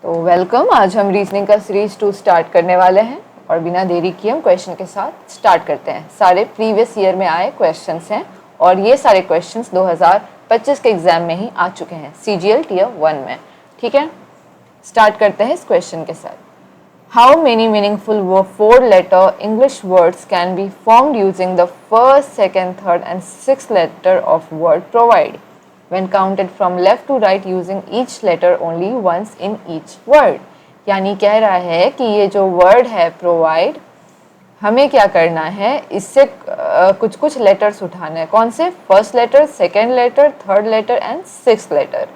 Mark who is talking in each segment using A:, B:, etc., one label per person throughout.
A: तो वेलकम। आज हम रीजनिंग का सीरीज 2 स्टार्ट करने वाले हैं और बिना देरी किए हम क्वेश्चन के साथ स्टार्ट करते हैं। सारे प्रीवियस ईयर में आए क्वेश्चंस हैं और ये सारे क्वेश्चंस 2025 के एग्जाम में ही आ चुके हैं CGL Tier 1 में। ठीक है, स्टार्ट करते हैं इस क्वेश्चन के साथ। How many meaningful 4-letter English words can be formed using the first, second, third and sixth letter of word provide when counted from left to right using each letter only once in each word? यानी कह रहा है कि ये जो word है provide, हमें क्या करना है, इससे कुछ कुछ लेटर्स उठाने हैं। कौन से? First letter, second letter, third letter and sixth letter.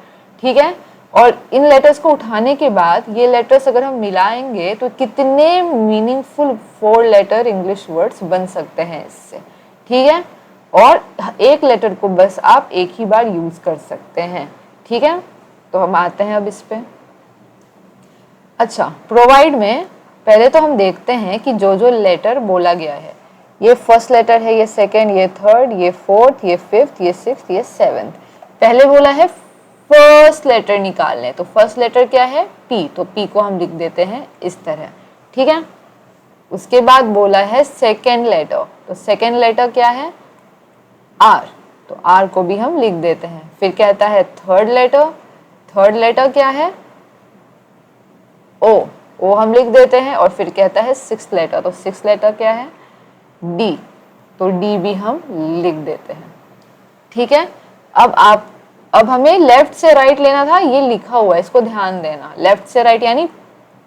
A: ठीक है, और इन लेटर्स को उठाने के बाद ये लेटर्स अगर हम मिलाएंगे तो कितने मीनिंगफुल 4 लेटर इंग्लिश वर्ड्स बन सकते हैं इससे। ठीक है, और एक लेटर को बस आप एक ही बार यूज कर सकते हैं। ठीक है, तो हम आते हैं अब इस पे। अच्छा, प्रोवाइड में पहले तो हम देखते हैं कि जो जो लेटर बोला गया है, ये फर्स्ट लेटर है, ये सेकेंड, ये थर्ड, ये फोर्थ, ये फिफ्थ, ये सिक्स्थ, ये सेवेंथ। पहले बोला है फर्स्ट लेटर निकालने, तो फर्स्ट लेटर क्या है? पी, तो पी को हम लिख देते हैं इस तरह। ठीक है, उसके बाद बोला है सेकेंड लेटर, तो सेकेंड लेटर क्या है? आर, तो आर को भी हम लिख देते हैं। फिर कहता है थर्ड लेटर, थर्ड लेटर क्या है? ओ हम लिख देते हैं। और फिर कहता है सिक्स्थ लेटर, तो सिक्स्थ लेटर क्या है? डी, तो डी भी हम लिख देते हैं। ठीक है, अब हमें लेफ्ट से राइट लेना था, ये लिखा हुआ है, इसको ध्यान देना। लेफ्ट से राइट यानी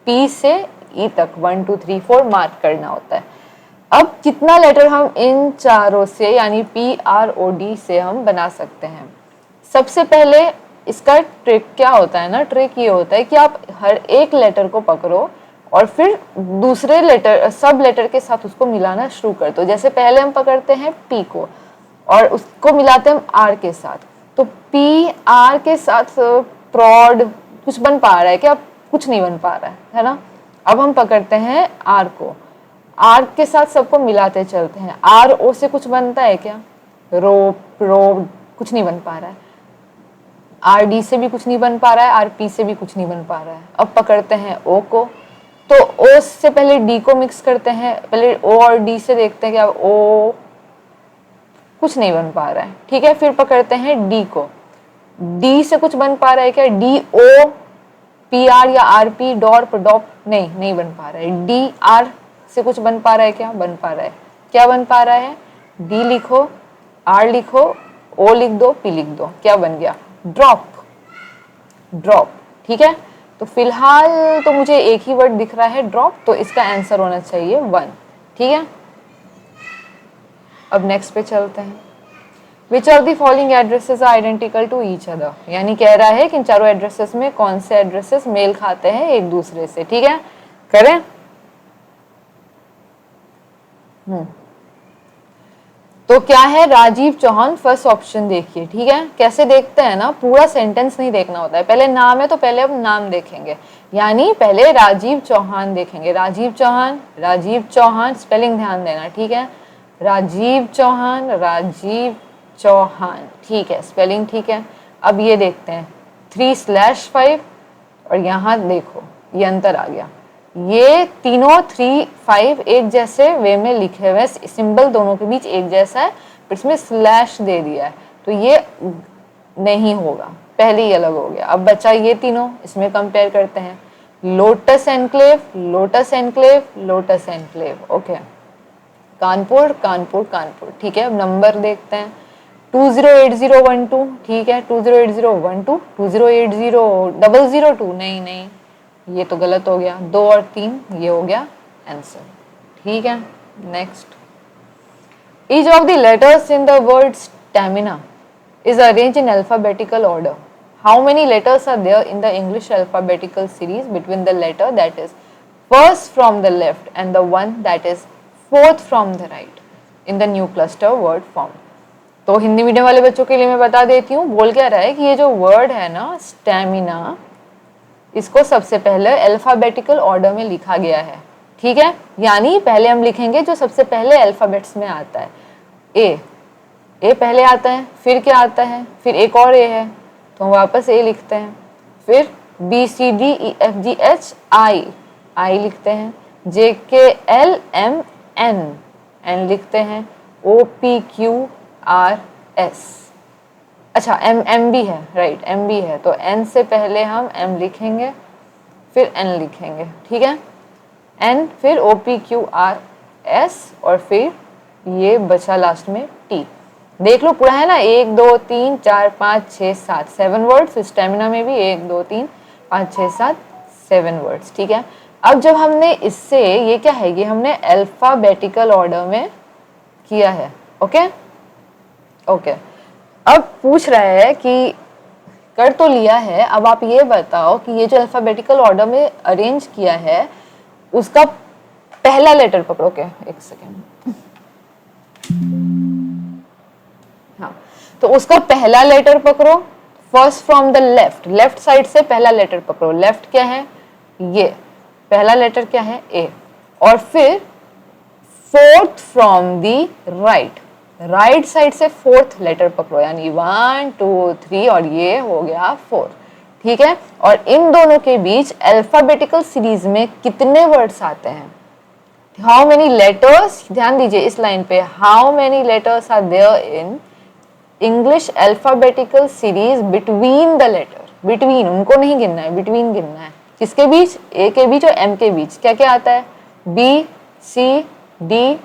A: पी से ई तक 1 2 3 4 मार्क करना होता है। अब कितना लेटर हम इन चारों से यानी PROD से हम बना सकते हैं? सबसे पहले इसका ट्रिक क्या होता है ना, ट्रिक ये होता है कि आप हर एक लेटर को पकड़ो और फिर दूसरे लेटर, सब लेटर के साथ उसको मिलाना शुरू कर दो। जैसे पहले हम पकड़ते हैं P को और उसको मिलाते हैं R के साथ, तो PR के साथ प्रॉड कुछ बन पा रहा है क्या? कुछ नहीं बन पा रहा है ना। अब हम पकड़ते हैं R को, R के साथ सबको मिलाते चलते हैं। RO से कुछ बनता है क्या? रोप, कुछ नहीं बन पा रहा है। RD से भी कुछ नहीं बन पा रहा है, RP से भी कुछ नहीं बन पा रहा है। अब पकड़ते हैं O को, तो O से पहले D को मिक्स करते हैं। पहले O और D से देखते हैं कि अब O कुछ नहीं बन पा रहा है। ठीक है, फिर पकड़ते हैं D को, D से कुछ बन पा रहा है क्या? DO, PR या RP, डॉप, नहीं बन पा रहा है। DR से कुछ बन पा रहा है क्या? बन पा रहा है। क्या बन पा रहा है? D लिखो, R लिखो, O लिख दो, P लिख दो, क्या बन गया? ड्रॉप। ठीक है, तो फिलहाल तो मुझे एक ही वर्ड दिख रहा है ड्रॉप, तो इसका आंसर होना चाहिए 1। ठीक है, अब नेक्स्ट पे चलते हैं। Which of the following addresses are identical to each other? यानी कह रहा है कि इन चारों एड्रेसेस में कौन से एड्रेसेस मेल खाते हैं एक दूसरे से। ठीक है, करें। तो क्या है? राजीव चौहान फर्स्ट ऑप्शन देखिए। ठीक है, कैसे देखते हैं ना, पूरा सेंटेंस नहीं देखना होता है। पहले नाम है तो पहले अब नाम देखेंगे, यानी पहले राजीव चौहान देखेंगे। राजीव चौहान स्पेलिंग ध्यान देना। ठीक है, राजीव चौहान। ठीक है, स्पेलिंग ठीक है। अब ये देखते हैं 3/5 और यहाँ देखो ये अंतर आ गया। ये तीनों 3 5 एक जैसे वे में लिखे हुए, सिंबल दोनों के बीच एक जैसा है, पर इसमें स्लैश दे दिया है, तो ये नहीं होगा, पहले ही अलग हो गया। अब बचा ये तीनों, इसमें कंपेयर करते हैं। Lotus Enclave, okay. कानपुर। ठीक है, अब नंबर देखते हैं। 208012, ठीक है, 208012, 20800002, नहीं, ये तो गलत हो गया। 2 और 3 ये हो गया आंसर। ठीक है, next. Each of the letters in the word stamina is arranged in alphabetical order. How many letters are there in the English alphabetical series between the letter that is first from the left and the one that is fourth from the right in the new cluster word form? तो Hindi medium वाले बच्चों के लिए मैं बता देती हूँ। बोल क्या रहा है कि ये जो वर्ड है ना स्टैमिना, इसको सबसे पहले अल्फाबेटिकल ऑर्डर में लिखा गया है। ठीक है, यानी पहले हम लिखेंगे जो सबसे पहले अल्फाबेट्स में आता है। ए पहले आता है, फिर क्या आता है? फिर एक और ए है, तो हम वापस ए लिखते हैं, फिर BCDEFGH I लिखते हैं, JKLMN N लिखते हैं, OPQRS, अच्छा M भी है, राइट M भी है, तो N से पहले हम M लिखेंगे फिर N लिखेंगे, ठीक है, N फिर OPQRS और फिर ये बचा लास्ट में T। देख लो पूरा है ना, 1 2 3 4 5 6 7 7 वर्ड्स, स्टेमिना में भी 1 2 3 5 6 7 7 वर्ड्स, ठीक है। अब जब हमने इससे, ये क्या है, ये हमने अल्फाबेटिकल ऑर्डर में किया है, ओके ओके। अब पूछ रहा है कि कर तो लिया है, अब आप ये बताओ कि ये जो अल्फाबेटिकल ऑर्डर में अरेंज किया है उसका पहला लेटर पकड़ो, क्या, एक सेकेंड, हाँ, तो उसका पहला लेटर पकड़ो, first from the left, left side से पहला लेटर पकड़ो, लेफ्ट क्या है, ये पहला लेटर क्या है, ए, और फिर fourth from the right, right side से फोर्थ लेटर पकड़ो, यानी 1 2 3 और ये हो गया 4, ठीक है। और इन दोनों के बीच अल्फाबेटिकल सीरीज में कितने वर्ड्स आते हैं, हाउ मेनी लेटर्स, ध्यान दीजिए इस लाइन पे, how many letters are there in English alphabetical series between the letter, between उनको नहीं गिनना है, बिटवीन गिनना है, किसके बीच, ए के बीच और एम के बीच, क्या क्या आता है, B C D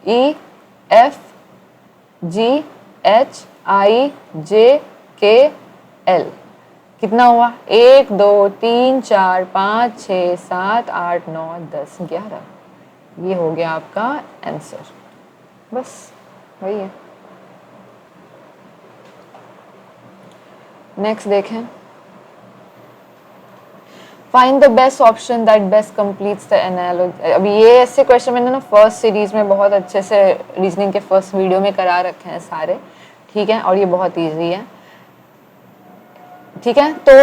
A: E F G H I J K L, कितना हुआ, 1 2 3 4 5 6 7 8 9 10 11, ये हो गया आपका आंसर, बस वही है। नेक्स्ट देखें, find the best option that best completes the analogy. अभी ये ऐसे क्वेश्चन मैंने ना फर्स्ट सीरीज में बहुत अच्छे से रीजनिंग के फर्स्ट वीडियो में करा रखे हैं सारे, ठीक है, और ये बहुत इजी है, ठीक है। तो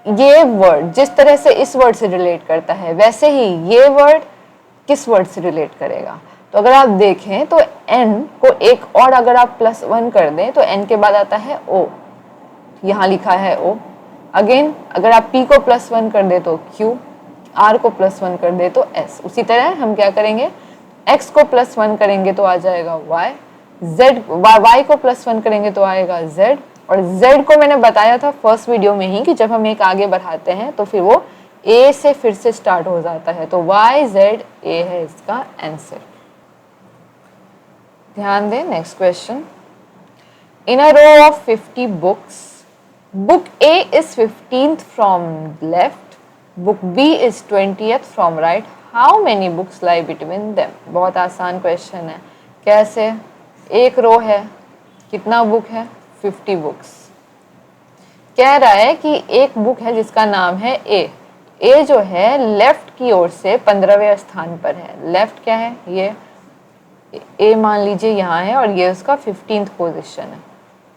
A: ये वर्ड जिस तरह से इस वर्ड से रिलेट करता है वैसे ही ये वर्ड किस वर्ड से रिलेट करेगा, तो अगर आप देखें तो n को एक और अगर आप +1 कर दें तो n के बाद आता है O, यहाँ लिखा है O, अगेन अगर आप P को +1 कर दे तो Q, R को +1 कर दे तो S, उसी तरह हम क्या करेंगे, X को +1 करेंगे तो आ जाएगा Y, Y को +1 करेंगे तो आएगा Z, और Z को मैंने बताया था फर्स्ट वीडियो में ही कि जब हम एक आगे बढ़ाते हैं तो फिर वो A से फिर से स्टार्ट हो जाता है, तो Y Z A है इसका आंसर। ध्यान दें, next question, in a row of 50 books, book A is 15th from left, book B is 20th from right, how many books lie between them। बहुत आसान क्वेश्चन है, कैसे, एक रो है, कितना बुक है, 50 बुक्स, कह रहा है कि एक बुक है जिसका नाम है ए, ए जो है लेफ्ट की ओर से 15वें स्थान पर है, लेफ्ट क्या है, ये ए मान लीजिए यहाँ है और ये उसका 15th पोजीशन है,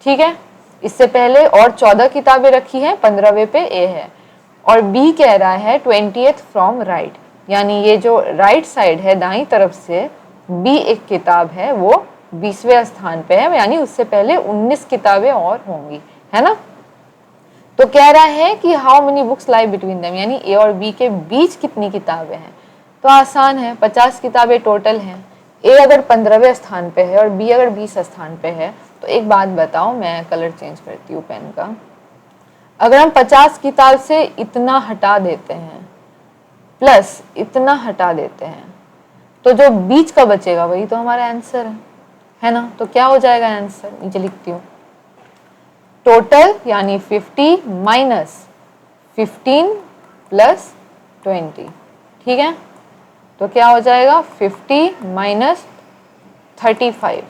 A: ठीक है। इससे पहले और 14 किताबें रखी हैं, 15वें पे ए है, और बी कह रहा है 20th फ्रॉम राइट, यानी ये जो राइट साइड है दाईं तरफ से बी एक किताब है वो 20वें स्थान पे है, यानी उससे पहले 19 किताबें और होंगी, है ना। तो कह रहा है कि how many books lie between them, यानी ए और बी के बीच कितनी किताबें हैं, तो आसान है, 50 किताबें टोटल हैं, ए अगर 15वें स्थान पे है और बी अगर 20 स्थान पे है, तो एक बात बताओ, मैं कलर चेंज करती हूँ पेन का, अगर हम 50 किताब से इतना हटा देते हैं प्लस इतना हटा देते हैं तो जो बीच का बचेगा वही तो हमारा आंसर है ना। तो क्या हो जाएगा आंसर, नीचे लिखती हूँ, टोटल यानी 50 माइनस 15 प्लस 20, ठीक है, तो क्या हो जाएगा 50 माइनस 35,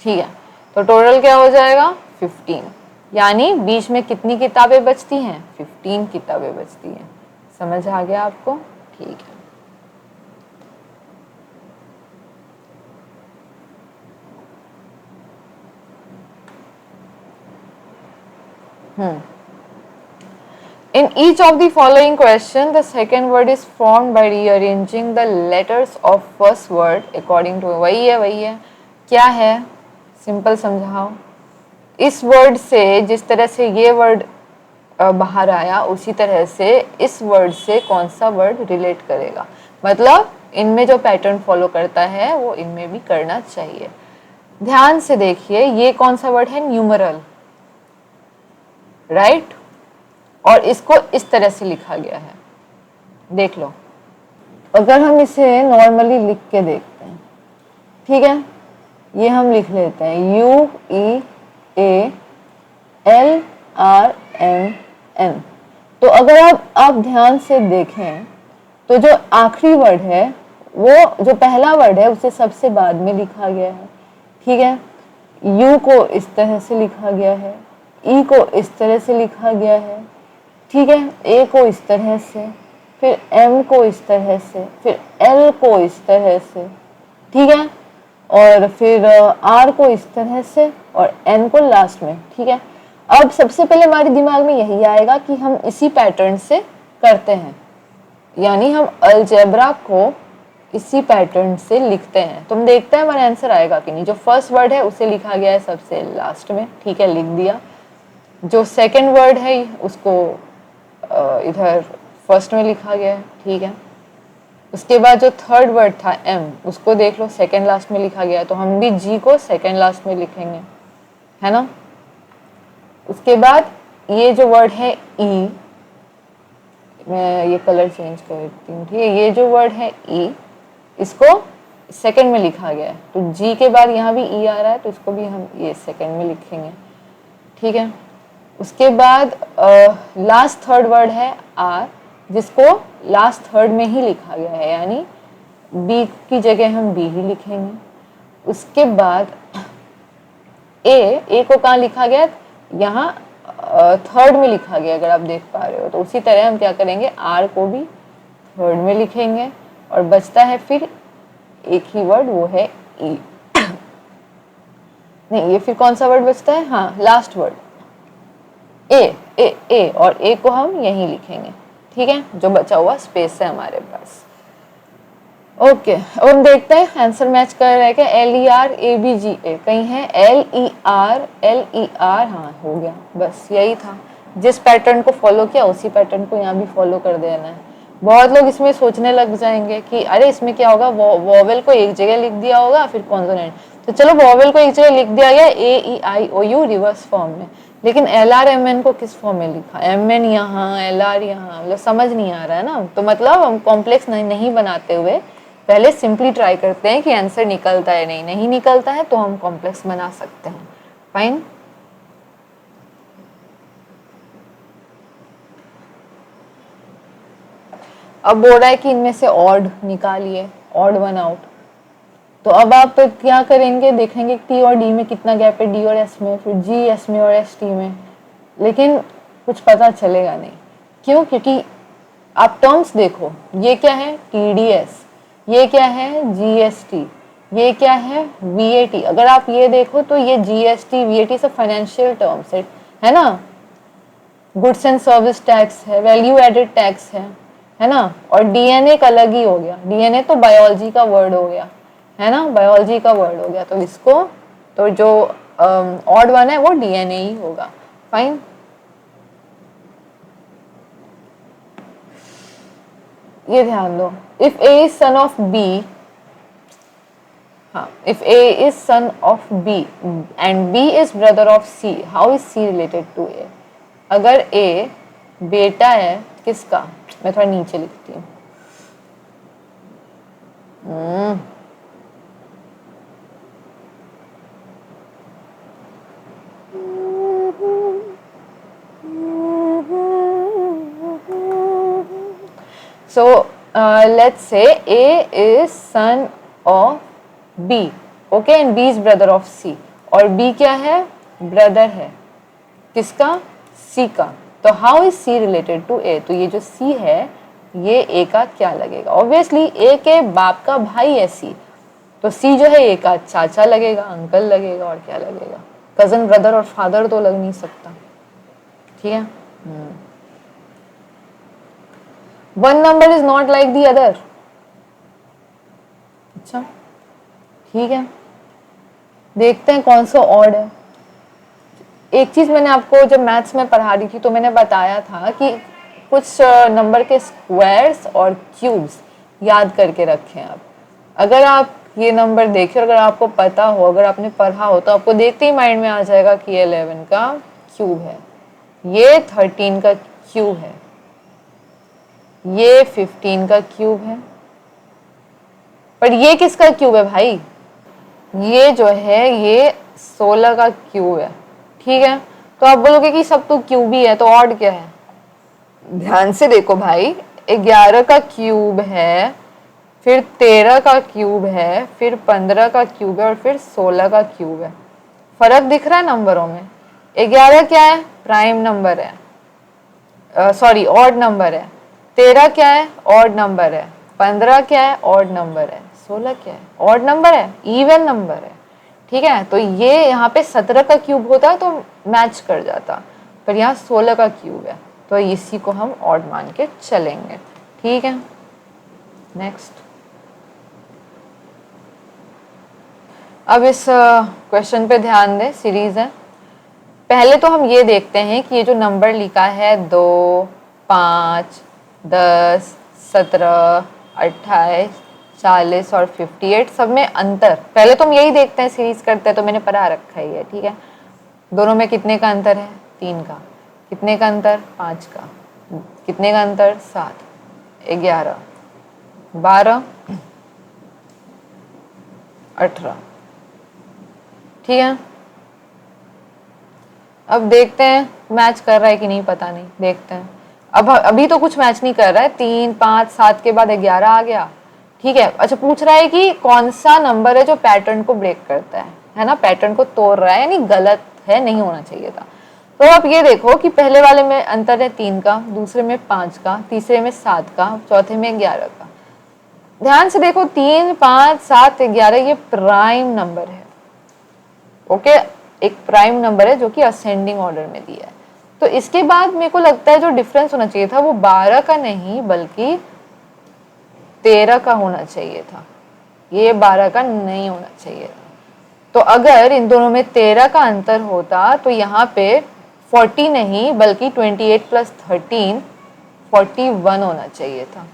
A: ठीक है, तो टोटल क्या हो जाएगा 15, यानी बीच में कितनी किताबें बचती हैं, 15 किताबें बचती हैं, समझ आ गया आपको, ठीक है। In each of the following question, the second word is formed by rearranging the letters of first word according to, वही है क्या है, सिंपल समझाओ, इस वर्ड से जिस तरह से ये वर्ड बाहर आया उसी तरह से इस वर्ड से कौन सा वर्ड रिलेट करेगा, मतलब इनमें जो पैटर्न फॉलो करता है वो इनमें भी करना चाहिए। ध्यान से देखिए, ये कौन सा वर्ड है, न्यूमरल, राइट, और इसको इस तरह से लिखा गया है, देख लो। अगर हम इसे नॉर्मली लिख के देखते हैं, ठीक है, ये हम लिख लेते हैं UEALRMN। तो अगर आप ध्यान से देखें तो जो आखिरी वर्ड है, वो जो पहला वर्ड है उसे सबसे बाद में लिखा गया है, ठीक है। यू को इस तरह से लिखा गया है, ई को इस तरह से लिखा गया है, ठीक है, ए को इस तरह से, फिर एम को इस तरह से, फिर एल को इस तरह से, ठीक है, और फिर आर को इस तरह से और एन को लास्ट में, ठीक है। अब सबसे पहले हमारे दिमाग में यही आएगा कि हम इसी पैटर्न से करते हैं, यानी हम अलजेब्रा को इसी पैटर्न से लिखते हैं। तुम देखते हैं हमारा आंसर आएगा कि नहीं। जो फर्स्ट वर्ड है उसे लिखा गया है सबसे लास्ट में, ठीक है, लिख दिया। जो सेकंड वर्ड है उसको इधर फर्स्ट में लिखा गया है, ठीक है। उसके बाद जो थर्ड वर्ड था एम, उसको देख लो, सेकंड लास्ट में लिखा गया है, तो हम भी जी को सेकंड लास्ट में लिखेंगे, है ना। उसके बाद ये जो वर्ड है ई, मैं ये कलर चेंज कर देती हूँ, ठीक है, ये जो वर्ड है ई, इसको सेकंड में लिखा गया है, तो जी के बाद यहाँ भी ई आ रहा है, तो इसको भी हम ये सेकंड में लिखेंगे, ठीक है। उसके बाद लास्ट थर्ड वर्ड है आर, जिसको लास्ट थर्ड में ही लिखा गया है, यानी बी की जगह हम बी ही लिखेंगे। उसके बाद ए को कहाँ लिखा गया, यहाँ थर्ड में लिखा गया, अगर आप देख पा रहे हो। तो उसी तरह हम क्या करेंगे, आर को भी थर्ड में लिखेंगे, और बचता है फिर एक ही वर्ड, वो है ई। नहीं, ये फिर कौन सा वर्ड बचता है, हाँ, लास्ट वर्ड ए, और ए को हम यहीं लिखेंगे, ठीक है, जो बचा हुआ स्पेस है हमारे पास। ओके, अब हम देखते हैं आंसर मैच कर रहा है क्या। LERABGA कहीं है, LER, हाँ हो गया, बस यही था। जिस पैटर्न को फॉलो किया उसी पैटर्न को यहाँ भी फॉलो कर देना है। बहुत लोग इसमें सोचने लग जाएंगे कि अरे इसमें क्या होगा, वॉवेल को एक जगह लिख दिया होगा फिर कॉन्सोनेंट, तो चलो वॉवेल को एक जगह लिख दिया गया AEIOU रिवर्स फॉर्म में, लेकिन LRMN को किस फॉर्म में लिखा, MN यहाँ, LR यहाँ, मतलब समझ नहीं आ रहा है ना। तो मतलब हम कॉम्प्लेक्स नहीं बनाते हुए पहले सिंपली ट्राई करते हैं कि आंसर निकलता है, नहीं निकलता है तो हम कॉम्प्लेक्स बना सकते हैं। फाइन, अब बोल रहा है कि इनमें से ऑड निकालिए, ऑड वन आउट। तो अब आप क्या करेंगे, देखेंगे टी और डी में कितना गैप है, डी और एस में, फिर जी एस में और एस टी में, लेकिन कुछ पता चलेगा नहीं। क्यों? क्योंकि आप टर्म्स देखो, ये क्या है TDS, ये क्या है GST, ये क्या है VAT। अगर आप ये देखो तो ये GST VAT सब फाइनेंशियल टर्म्स है ना। गुड्स एंड सर्विस टैक्स है, वैल्यू एडेड टैक्स है ना। और DNA का अलग ही हो गया, DNA तो बायोलॉजी का वर्ड हो गया, है ना, बायोलॉजी का वर्ड हो गया। तो इसको, तो जो ऑड वन है वो DNA ही होगा। फाइन, ये ध्यान दो, if A is son of B, हाँ, if A is son of B and B is brother of C, how is C related to A? अगर A बेटा है किसका, मैं थोड़ा नीचे लिखती हूँ, so let's say A is son of B, okay, and B is brother of C, और B क्या है, ब्रदर है किसका, C का। तो how is C related to A? तो ये जो C है ये A का क्या लगेगा, ऑब्वियसली A के बाप का भाई है C, तो C जो है A का चाचा लगेगा, अंकल लगेगा, और क्या लगेगा, कजन, ब्रदर और फादर तो लग नहीं सकता, ठीक है। One number is not like the other, अच्छा ठीक है, देखते हैं कौन सा ऑड है। एक चीज़ मैंने आपको जब मैथ्स में पढ़ा रही थी तो मैंने बताया था कि कुछ नंबर के स्क्वायर्स और क्यूब्स याद करके रखें आप। अगर आप ये नंबर देखें, अगर आपको पता हो, अगर आपने पढ़ा हो, तो आपको देखते ही माइंड में आ जाएगा कि ये 11 का क्यूब है, ये 13 का क्यूब है, ये 15 का क्यूब है। पर ये किसका क्यूब है भाई? ये जो है ये 16 का क्यूब है। ठीक है, तो आप बोलोगे कि सब तो क्यूब ही है, तो ऑड क्या है? ध्यान से देखो भाई, 11 का क्यूब है, फिर 13 का क्यूब है, फिर 15 का क्यूब है, और फिर 16 का क्यूब है। फर्क दिख रहा है नंबरों में? 11 क्या है? प्राइम नंबर है, सॉरी ऑड नंबर है। 13 क्या है? ऑड नंबर है। 15 क्या है? ऑड नंबर है। 16 क्या है? ऑड नंबर है, इवन नंबर है। ठीक है, तो ये यहाँ पे 17 का क्यूब होता तो मैच कर जाता, पर यहाँ 16 का क्यूब है, तो इसी को हम ऑड मान के चलेंगे। ठीक है, नेक्स्ट। अब इस क्वेश्चन पे ध्यान दें, सीरीज है। पहले तो हम ये देखते हैं कि ये जो नंबर लिखा है 2, 5, 10, 17, 28, 40 और 58, सब में अंतर। पहले तो हम यही देखते हैं, सीरीज करते हैं तो मैंने पढ़ा रखा ही है। ठीक है, दोनों में कितने का अंतर है? 3 का। कितने का अंतर? 5 का। कितने का अंतर? 7, 11, 12, 18। ठीक है, अब देखते हैं मैच कर रहा है कि नहीं, पता नहीं, देखते हैं। अब अभी तो कुछ मैच नहीं कर रहा है। 3, 5, 7 के बाद 11 आ गया। ठीक है, अच्छा पूछ रहा है कि कौन सा नंबर है जो पैटर्न को ब्रेक करता है ना, पैटर्न को तोड़ रहा है, यानी गलत है, नहीं होना चाहिए था। तो आप ये देखो कि पहले वाले में अंतर है 3 का, दूसरे में 5 का, तीसरे में 7 का, चौथे में 11 का। ध्यान से देखो, 3, 5, 7, 11 ये प्राइम नंबर है। ओके, एक प्राइम नंबर है जो कि असेंडिंग ऑर्डर में दिया है। तो इसके बाद मेरे को लगता है जो डिफरेंस होना चाहिए था वो 12 का नहीं बल्कि 13 का होना चाहिए था। ये 12 का नहीं होना चाहिए था। तो अगर इन दोनों में 13 का अंतर होता तो यहाँ पे 40 नहीं बल्कि 28 प्लस 13 41 होना चाहिए था।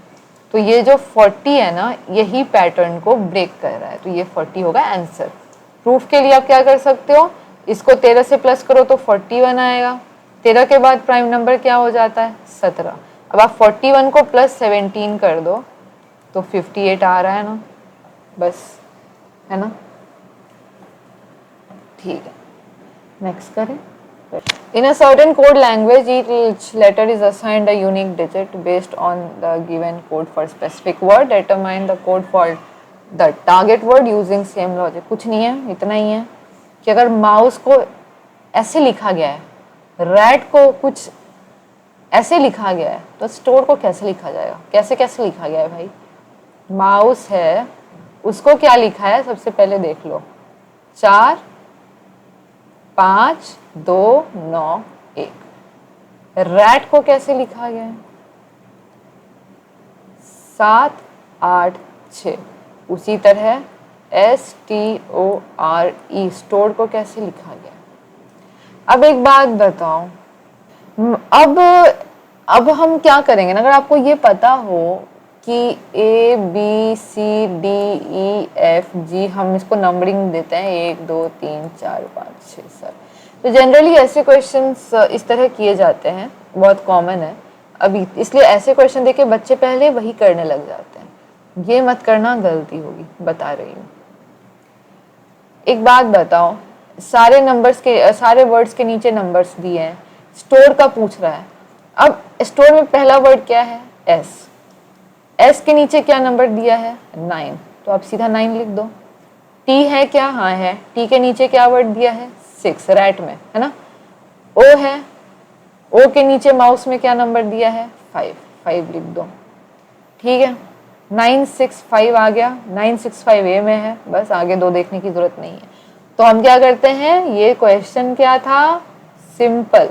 A: तो ये जो 40 है ना, यही पैटर्न को ब्रेक कर रहा है, तो ये 40 होगा आंसर। प्रूफ के लिए आप क्या कर सकते हो, इसको 13 से प्लस करो तो 41 आएगा। 13 के बाद प्राइम नंबर क्या हो जाता है? 17। अब आप 41 को प्लस 17 कर दो तो 58 आ रहा है ना, बस, है ना। ठीक है, नेक्स्ट करें। In a certain code language, each letter is assigned a unique digit based on the given code for specific word. Determine the code for the target word using same logic. कुछ नहीं है, इतना ही है कि अगर mouse को ऐसे लिखा गया है, रैट को कुछ ऐसे लिखा गया है, तो स्टोर को कैसे लिखा जाएगा? कैसे कैसे लिखा गया है भाई? माउस है, उसको क्या लिखा है सबसे पहले देख लो। 4, 5, 2, 9, 1। रैट को कैसे लिखा गया है? 7, 8, 6। उसी तरह STORE, स्टोर को कैसे लिखा गया? अब एक बात बताओ, अब हम क्या करेंगे ना, अगर आपको ये पता हो कि ABCDEFG, हम इसको नंबरिंग देते हैं 1 2 3 4 5 6 7। तो जनरली ऐसे क्वेश्चंस इस तरह किए जाते हैं, बहुत कॉमन है अभी, इसलिए ऐसे क्वेश्चन देके बच्चे पहले वही करने लग जाते हैं। ये मत करना, गलती होगी, बता रही हूँ। एक बात बताओ, सारे नंबर्स के, सारे वर्ड्स के नीचे नंबर्स दिए हैं, स्टोर का पूछ रहा है। अब स्टोर में पहला वर्ड क्या है? एस के नीचे क्या नंबर दिया है? 9, तो आप सीधा 9 लिख दो। टी है क्या? हाँ है। टी के नीचे क्या वर्ड दिया है? 6, रैट में, है ना। ओ है, ओ के नीचे माउस में क्या नंबर दिया है? 5, 5 लिख दो। ठीक है, 965 आ गया, 965 ए में है, बस, आगे 2 देखने की जरूरत नहीं है। तो हम क्या करते हैं, ये क्वेश्चन क्या था? सिंपल।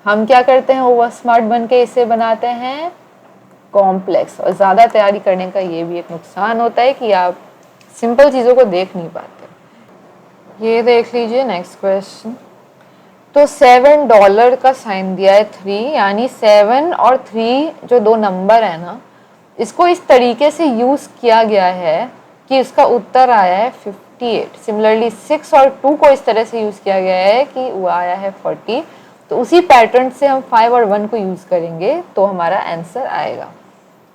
A: हम क्या करते हैं, ओवर स्मार्ट बन के इसे बनाते हैं कॉम्प्लेक्स। और ज़्यादा तैयारी करने का ये भी एक नुकसान होता है कि आप सिंपल चीज़ों को देख नहीं पाते। ये देख लीजिए नेक्स्ट क्वेश्चन। तो $7 का साइन दिया है 3, यानी 7 और 3 जो दो नंबर है ना, इसको इस तरीके से यूज किया गया है कि इसका उत्तर आया है 58। सिमिलरली 6 और 2 को इस तरह से यूज किया गया है कि वो आया है 40। तो उसी पैटर्न से हम 5 और 1 को यूज करेंगे तो हमारा आंसर आएगा।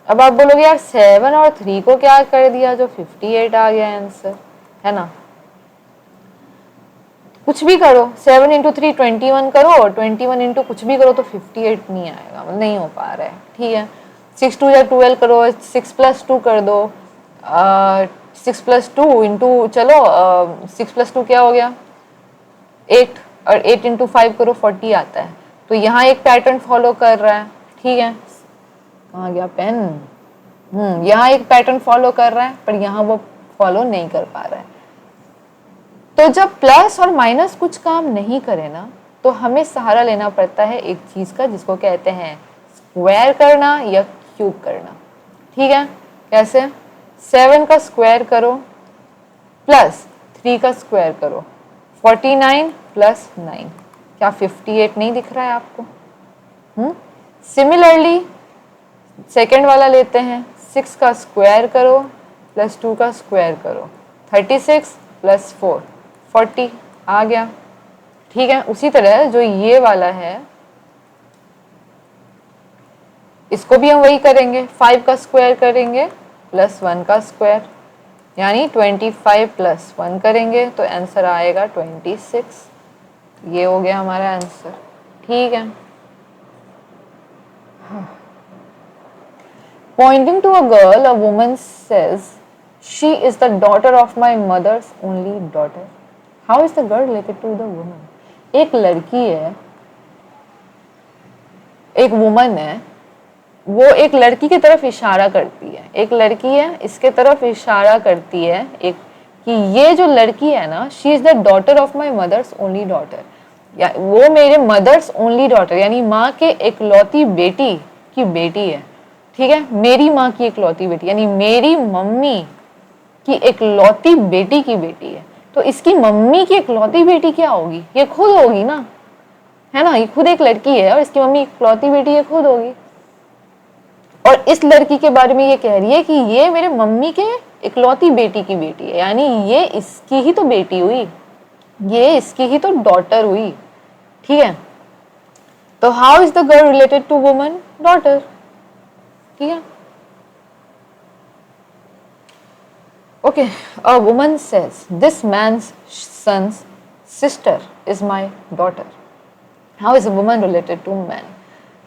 A: अब आप बोलोगे यार 7 और 3 को क्या कर दिया जो 58 आ गया आंसर, है ना। कुछ भी करो, 7 इंटू 3 21 करो, और 21 इंटू कुछ भी करो तो 58 नहीं आएगा, मतलब नहीं हो पा रहा है। ठीक है, 6 2 या 12 करो, 6 + 2 कर दो, 6 + 2 इंटू, चलो 6 + 2 क्या हो गया 8, और 8 इंटू 5 करो 40 आता है। तो यहाँ एक पैटर्न फॉलो कर रहा है। ठीक है, कहाँ गया पेन, यहाँ एक पैटर्न फॉलो कर रहा है, पर यहाँ वो फॉलो नहीं कर पा रहा है। तो जब प्लस और माइनस कुछ काम नहीं करे ना, तो हमें सहारा लेना पड़ता है एक चीज का, जिसको कहते हैं स्क्वायर करना या क्यूब करना। ठीक है, कैसे, 7 का स्क्वायर करो प्लस 3 का स्क्वायर करो, 49 + 9, क्या 58 नहीं दिख रहा है आपको। सिमिलरली सेकेंड वाला लेते हैं, 6 का स्क्वायर करो प्लस 2 का स्क्वायर करो, 36 + 4 40 आ गया। ठीक है, उसी तरह जो ये वाला है इसको भी हम वही करेंगे, 5 का स्क्वायर करेंगे प्लस 1 का स्क्वायर, यानी 25 + 1 करेंगे तो आंसर आएगा 26। ये हो गया हमारा आंसर। ठीक है, Pointing to a girl, a woman says, "She is the daughter of my mother's only daughter." How is the girl related to the woman? एक लड़की है, एक वुमन है, वो एक लड़की की तरफ इशारा करती है, एक लड़की है इसके तरफ इशारा करती है एक कि ये जो लड़की है ना, she is the daughter of my mother's only daughter, या वो मेरे मदर्स ओनली डॉटर, यानी माँ के इकलौती बेटी की बेटी है। ठीक है, मेरी माँ की इकलौती बेटी, यानी मेरी मम्मी की इकलौती बेटी की बेटी है। तो इसकी मम्मी की इकलौती बेटी क्या होगी, ये खुद होगी ना, है ना, ये खुद एक लड़की है और इसकी मम्मी इकलौती बेटी ये खुद होगी। और इस लड़की के बारे में ये कह रही है कि ये मेरे मम्मी के इकलौती बेटी की बेटी है, यानी ये इसकी ही तो बेटी हुई, ये इसकी ही तो डॉटर हुई। ठीक है, तो how is the girl related to woman, daughter. ठीक है, okay, a woman says this man's son's sister is my daughter. How is a woman related to man.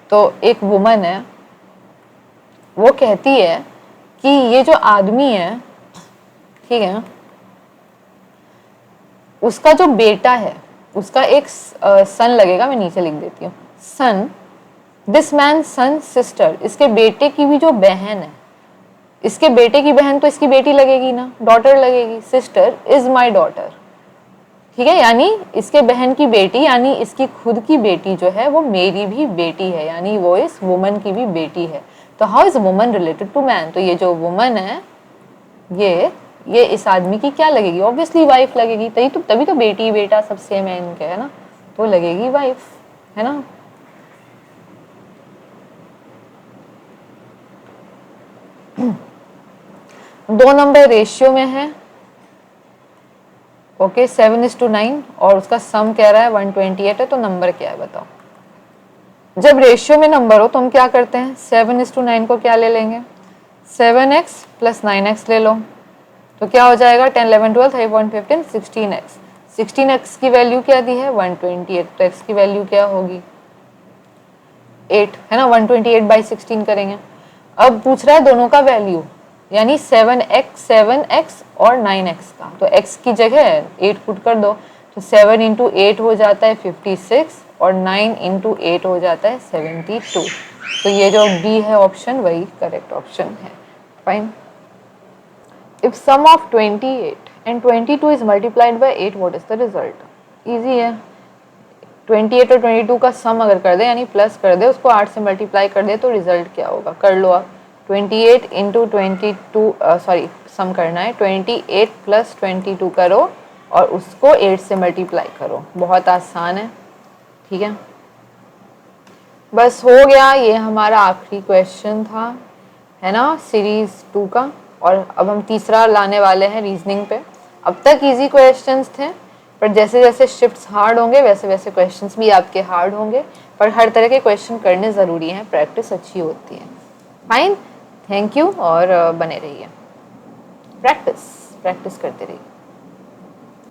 A: तो एक वुमन है, वो कहती है कि ये जो आदमी है, ठीक है, उसका जो बेटा है, उसका एक सन लगेगा, मैं नीचे लिख देती हूँ, सन, दिस मैन सन सिस्टर, इसके बेटे की भी जो बहन है, इसके बेटे की बहन तो इसकी बेटी लगेगी ना, डॉटर लगेगी, सिस्टर इज माय डॉटर। ठीक है, यानी इसके बहन की बेटी, यानी इसकी खुद की बेटी जो है वो मेरी भी बेटी है, यानी वो इस वुमन की भी बेटी है। तो how is woman related to man. तो ये जो वुमन है ये इस आदमी की क्या लगेगी, ऑब्वियसली वाइफ लगेगी, तभी तो बेटी बेटा सब सेम है इनके, है ना, तो लगेगी वाइफ, है ना। दो नंबर रेशियो में है, ओके, 7:9, और उसका सम कह रहा है 128 है, तो नंबर क्या है बताओ। जब रेशियो में नंबर हो तो हम क्या करते हैं, 7:9 को क्या ले लेंगे, 7x + 9x ले लो, तो क्या हो जाएगा 10 11 12 13 14 15 16x। 16x की वैल्यू क्या दी है 128, तो x की वैल्यू क्या होगी 8, है ना, 128/16 करेंगे। अब पूछ रहा है दोनों का वैल्यू, यानी 7x और 9x का, तो x की जगह 8 पुट कर दो, तो 7 × 8 हो जाता है 56 और 9 × 8 हो जाता है 72। तो ये जो डी है ऑप्शन वही करेक्ट ऑप्शन है। Fine. If sum of 28 and 22 is multiplied by 8, what is the result? Easy है, 28 और 22 का सम अगर कर दे, यानी प्लस कर दे, उसको 8 से मल्टीप्लाई कर दे, तो रिजल्ट क्या होगा, कर लो आप। 28 × 22 सॉरी सम करना है, 28 + 22 करो और उसको 8 से मल्टीप्लाई करो, बहुत आसान है। ठीक है, बस हो गया, ये हमारा आखिरी क्वेश्चन था, है ना, सीरीज 2 का। और अब हम तीसरा लाने वाले हैं रीजनिंग पे। अब तक इजी क्वेश्चंस थे, पर जैसे जैसे शिफ्ट्स हार्ड होंगे वैसे वैसे क्वेश्चंस भी आपके हार्ड होंगे, पर हर तरह के क्वेश्चन करने ज़रूरी हैं, प्रैक्टिस अच्छी होती है। फाइन, थैंक यू, और बने रहिए, प्रैक्टिस प्रैक्टिस करते रहिए।